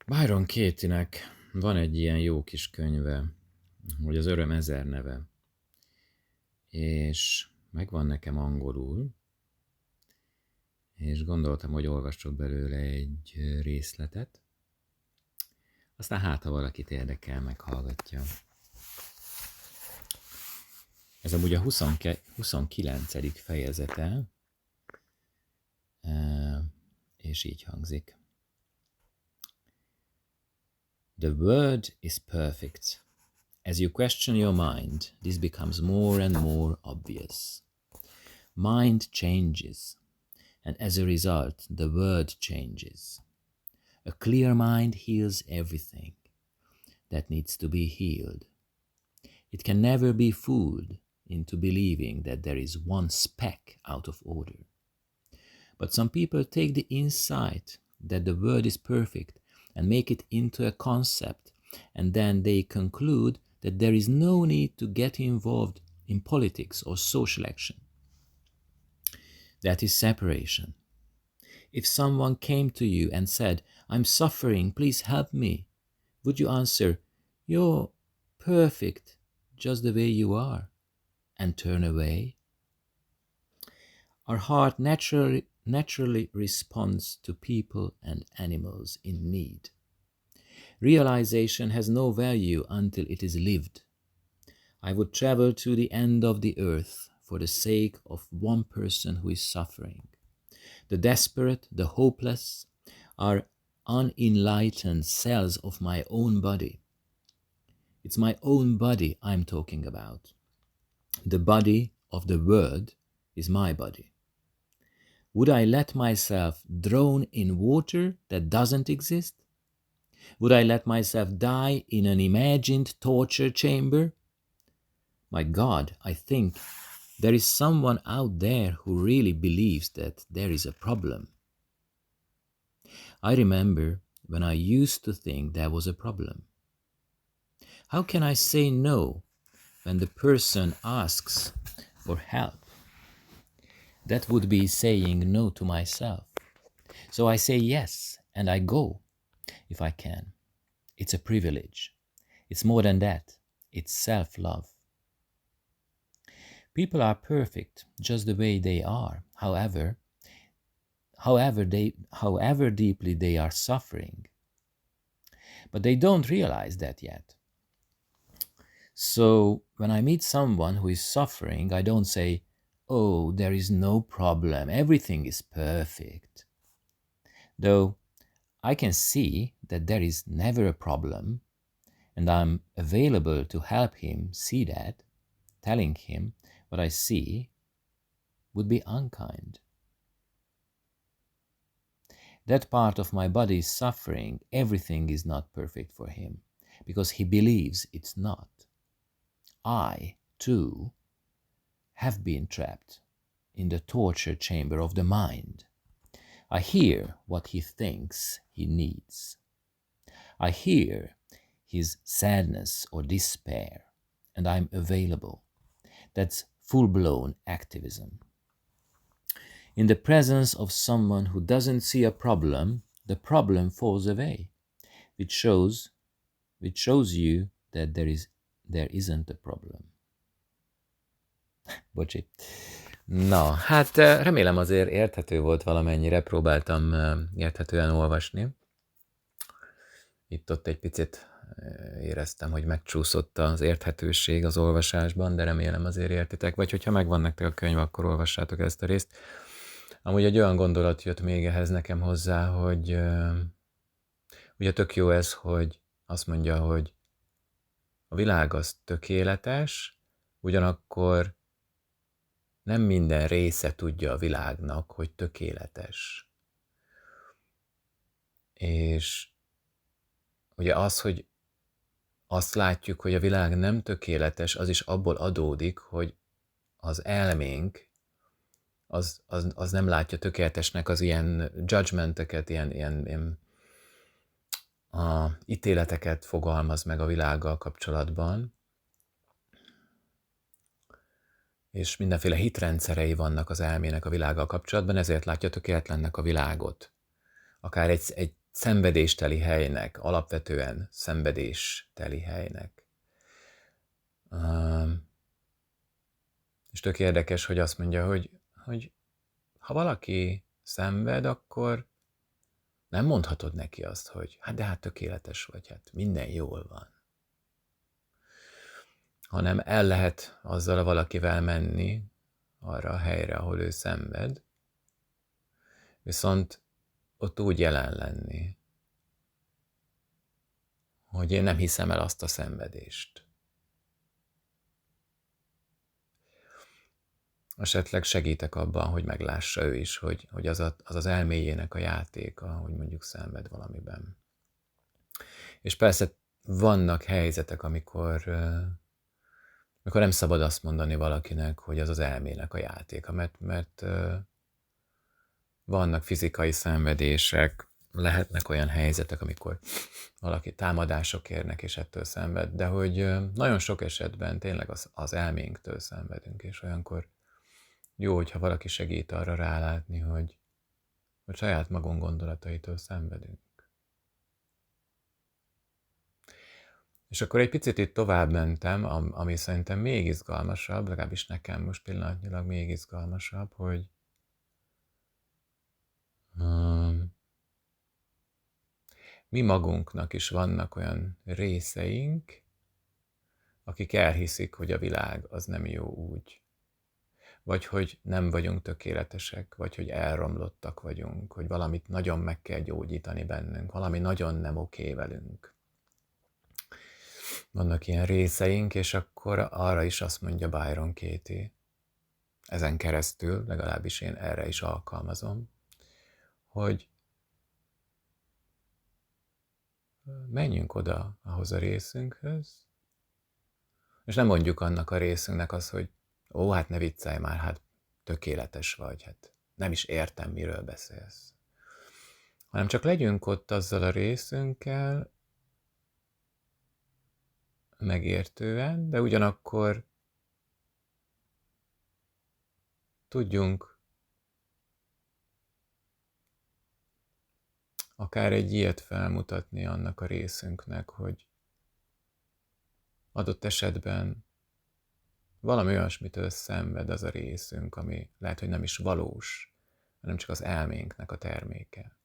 Byron Katienek van egy ilyen jó kis könyve, hogy az öröm ezer neve, és megvan nekem angolul, és gondoltam, hogy olvasok belőle egy részletet, aztán hát, ha valakit érdekel, meghallgatja. Ez amúgy a 29. fejezete, és így hangzik. The word is perfect. As you question your mind, this becomes more and more obvious. Mind changes, and as a result, the word changes. A clear mind heals everything that needs to be healed. It can never be fooled into believing that there is one speck out of order. But some people take the insight that the word is perfect and make it into a concept, and then they conclude that there is no need to get involved in politics or social action. That is separation. If someone came to you and said, "I'm suffering, please help me," would you answer, "You're perfect just the way you are," and turn away? Our heart naturally responds to people and animals in need. Realization has no value until it is lived. I would travel to the end of the earth for the sake of one person who is suffering. The desperate, the hopeless, are unenlightened cells of my own body. It's my own body I'm talking about. The body of the Word is my body. Would I let myself drown in water that doesn't exist? Would I let myself die in an imagined torture chamber? My God, I think there is someone out there who really believes that there is a problem. I remember when I used to think there was a problem. How can I say no when the person asks for help? That would be saying no to myself. So I say yes, and I go if I can. It's a privilege. It's more than that. It's self-love. People are perfect just the way they are. However deeply they are suffering. But they don't realize that yet. So when I meet someone who is suffering, I don't say, "Oh, there is no problem, everything is perfect." Though I can see that there is never a problem, and I'm available to help him see that. Telling him what I see would be unkind. That part of my body is suffering. Everything is not perfect for him because he believes it's not. I, too, have been trapped in the torture chamber of the mind. I hear what he thinks he needs. I hear his sadness or despair, and I'm available. That's full-blown activism. In the presence of someone who doesn't see a problem, the problem falls away, which shows you that there isn't a problem. Bocsi. Na, hát remélem azért érthető volt valamennyire, próbáltam érthetően olvasni. Itt-ott egy picit éreztem, hogy megcsúszott az érthetőség az olvasásban, de remélem azért értitek, vagy hogyha megvan nektek a könyv, akkor olvassátok ezt a részt. Amúgy egy olyan gondolat jött még ehhez nekem hozzá, hogy ugye tök jó ez, hogy azt mondja, hogy a világ az tökéletes, ugyanakkor nem minden része tudja a világnak, hogy tökéletes. És ugye az, hogy azt látjuk, hogy a világ nem tökéletes, az is abból adódik, hogy az elménk az nem látja tökéletesnek az ilyen judgmenteket, ilyen ítéleteket fogalmaz meg a világgal kapcsolatban, és mindenféle hitrendszerei vannak az elmének a világgal kapcsolatban, ezért látja tökéletlennek a világot. Akár egy szenvedésteli helynek, alapvetően szenvedésteli helynek. És tök érdekes, hogy azt mondja, hogy ha valaki szenved, akkor nem mondhatod neki azt, hogy hát tökéletes vagy, hát minden jól van. Hanem el lehet azzal a valakivel menni arra a helyre, ahol ő szenved, viszont ott úgy jelen lenni, hogy én nem hiszem el azt a szenvedést. Esetleg segítek abban, hogy meglássa ő is, hogy az elméjének a játéka, hogy mondjuk szenved valamiben. És persze vannak helyzetek, amikor nem szabad azt mondani valakinek, hogy az elmének a játéka, mert vannak fizikai szenvedések, lehetnek olyan helyzetek, amikor valaki támadások érnek, és ettől szenved, de hogy nagyon sok esetben tényleg az elménktől szenvedünk, és olyankor jó, hogyha valaki segít arra rálátni, hogy saját magunk gondolataitól szenvedünk. És akkor egy picit itt tovább mentem, ami szerintem még izgalmasabb, legalábbis nekem most pillanatnyilag még izgalmasabb, hogy mi magunknak is vannak olyan részeink, akik elhiszik, hogy a világ az nem jó úgy. Vagy hogy nem vagyunk tökéletesek, vagy hogy elromlottak vagyunk, hogy valamit nagyon meg kell gyógyítani bennünk, valami nagyon nem oké velünk. Vannak ilyen részeink, és akkor arra is azt mondja Byron Katie, ezen keresztül, legalábbis én erre is alkalmazom, hogy menjünk oda ahhoz a részünkhöz, és nem mondjuk annak a részünknek azt, hogy hát ne viccelj már, hát tökéletes vagy, hát nem is értem, miről beszélsz. Hanem csak legyünk ott azzal a részünkkel, megértően, de ugyanakkor tudjunk akár egy ilyet felmutatni annak a részünknek, hogy adott esetben valami olyasmitől szenved az a részünk, ami lehet, hogy nem is valós, hanem csak az elménknek a terméke.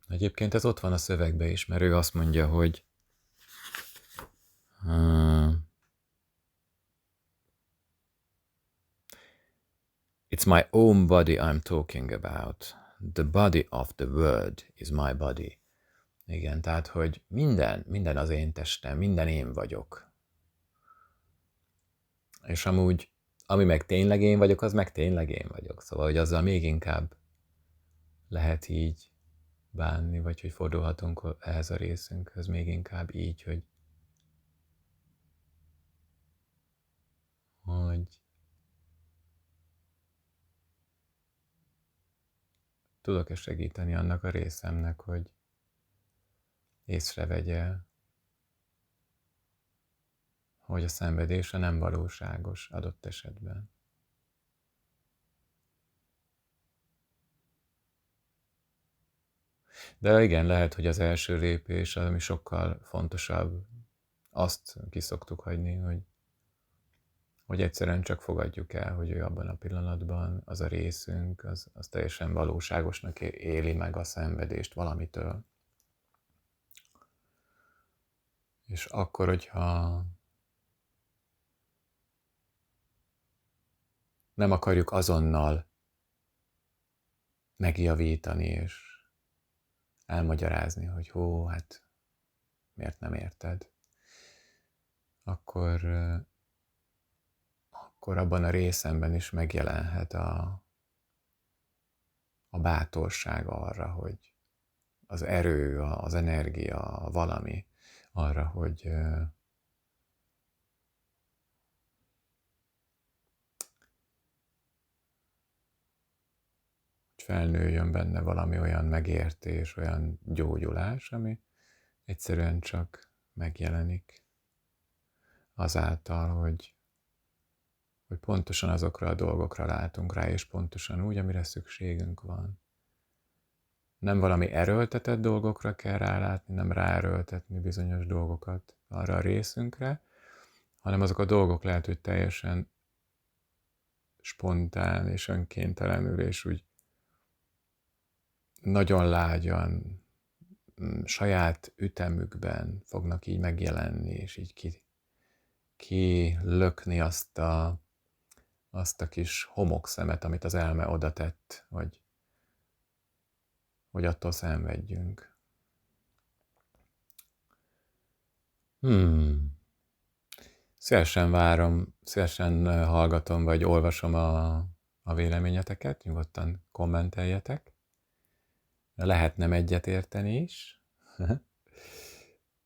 Egyébként ez ott van a szövegben is, mert ő azt mondja, hogy it's my own body I'm talking about. The body of the word is my body. Igen, tehát, hogy minden az én testem, minden én vagyok. És amúgy, ami meg tényleg én vagyok, az meg tényleg én vagyok. Szóval, hogy azzal még inkább lehet így bánni, vagy hogy fordulhatunk ehhez a részünkhöz még inkább így, hogy tudok-e segíteni annak a részemnek, hogy észrevegye, hogy a szenvedése nem valóságos adott esetben. De igen, lehet, hogy az első lépés, ami sokkal fontosabb, azt ki szoktuk hagyni, hogy egyszerűen csak fogadjuk el, hogy ő abban a pillanatban, az a részünk, az teljesen valóságosnak éli meg a szenvedést valamitől. És akkor, hogyha nem akarjuk azonnal megjavítani, és elmagyarázni, hogy hát miért nem érted, akkor abban a részemben is megjelenhet a bátorság arra, hogy az erő, az energia, valami arra, hogy felnőjön benne valami olyan megértés, olyan gyógyulás, ami egyszerűen csak megjelenik azáltal, hogy hogy pontosan azokra a dolgokra látunk rá, és pontosan úgy, amire szükségünk van. Nem valami erőltetett dolgokra kell rálátni, nem ráerőltetni bizonyos dolgokat arra a részünkre, hanem azok a dolgok lehet, hogy teljesen spontán és önkéntelenül, és úgy nagyon lágyan, saját ütemükben fognak így megjelenni, és így kilökni azt a kis homokszemet, amit az elme oda tett, hogy attól szenvedjünk. Szívesen várom, szívesen hallgatom, vagy olvasom a véleményeteket, nyugodtan kommenteljetek. Lehet nem egyet érteni is.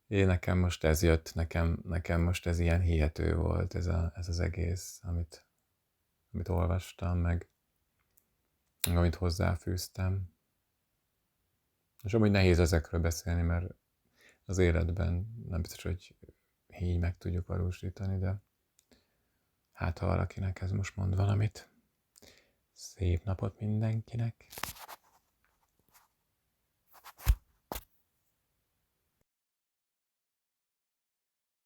Nekem most ez jött, nekem most ez ilyen hihető volt, ez az egész, amit olvastam, meg amit hozzáfűztem. És amúgy nehéz ezekről beszélni, mert az életben nem biztos, hogy így meg tudjuk valósítani, de hát ha valakinek ez most mond valamit. Szép napot mindenkinek!